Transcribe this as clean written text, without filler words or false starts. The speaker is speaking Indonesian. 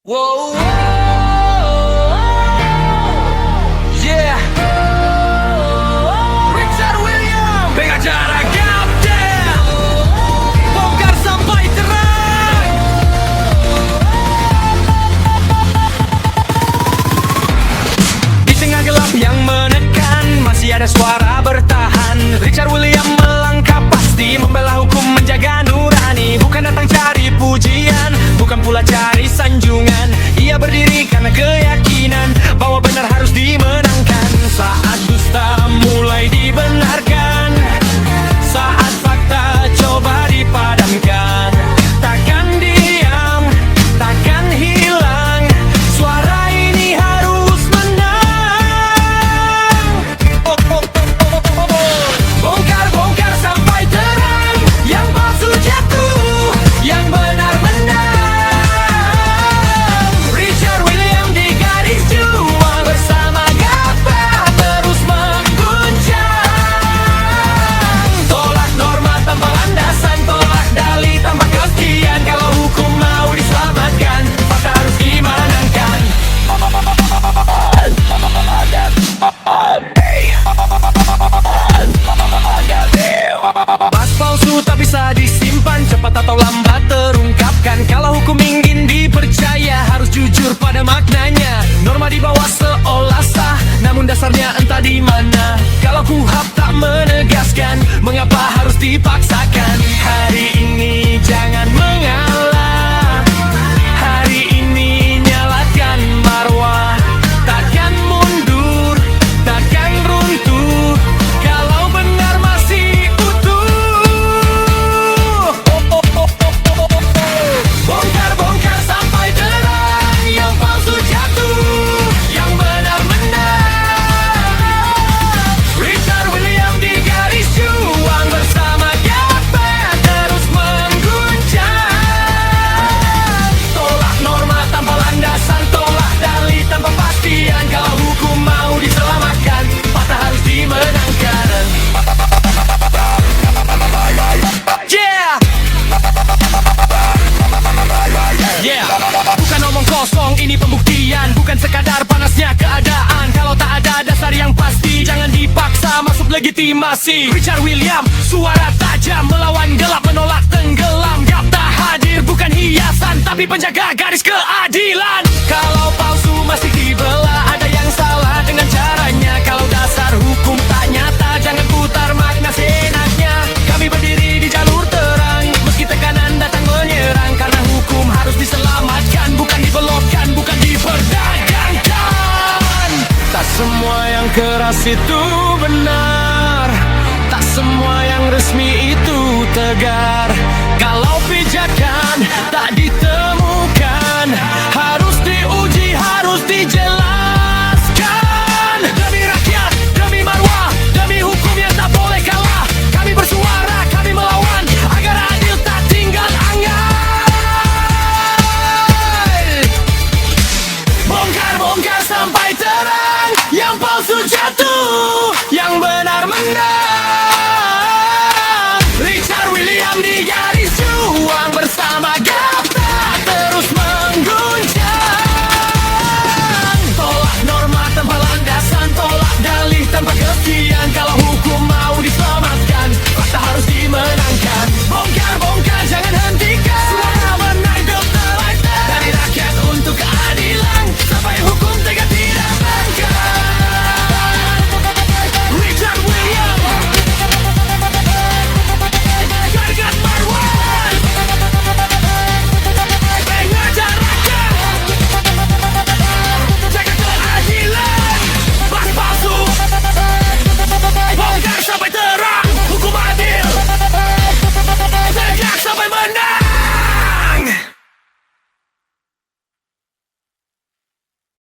Whoa, whoa, yeah. Richard William, pegang jarak kapten, bongkar sampai terang. Di tengah gelap yang menekan, masih ada suara bertahan. Richard William melangkah pasti, membela hukum, menjaga nurani. Bukan datang cari pujian, bukan pula cari sanjungan. Ia berdiri karena keyakinan bahwa benar harus dimenangkan. Saat dusta mulai dibenarkan, saat fakta coba dipadamkan, takkan diam, takkan hilang. Suara ini harus menang. Bongkar-bongkar sampai terang, yang palsu jatuh, yang benar menang. Richard William di garis juang, bersama gagah terus mengguncang. Tolak norma tanpa landasan, tolak dalih tanpa kepastian. Kalau hukum mau diselamatkan, fakta harus dimenangkan. Pas palsu tak bisa disimpan, cepat atau lambat terungkapkan. Kalau hukum ingin dipercaya, harus jujur pada maknanya. Norma di bawah seolah sah, namun dasarnya entah di mana. Kalau kuhab tak menegaskan, mengapa harus dipaksakan? Hari ini jangan mengalah, hari ini nyalakan marwah. Takkan mundur, takkan runtuh, kalau benar masih utuh. Bongkar-bongkar sampai terang, yang palsu jatuh, yang benar menang. Richard William di garis juang, bersama gagah terus mengguncang. Tolak norma tanpa landasan, tolak dalih tanpa pastian. Kalau hukum mau diselamatkan, fakta harus dimenangkan. Yeah! Yeah, bukan omong kosong, ini pembuktian. Bukan sekadar panasnya keadaan. Kalau tak ada dasar yang pasti, jangan dipaksa masuk legitimasi. Richard William, suara tajam, melawan gelap, menolak tenggelam. Gapta hadir bukan hiasan, tapi penjaga garis keadilan. Kalau palsu masih dibelah, ada yang salah dengan caranya. Kalau dasar hukum tak nyata, jangan putar makna seenaknya. Kami berdiri di jalur terang, meski tekanan datang menyerang. Karena hukum harus diselamatkan, bukan dibelokkan, bukan diperdagangkan. Tak semua yang keras itu benar, tak semua yang resmi itu tegar. Kalau pijakan tak di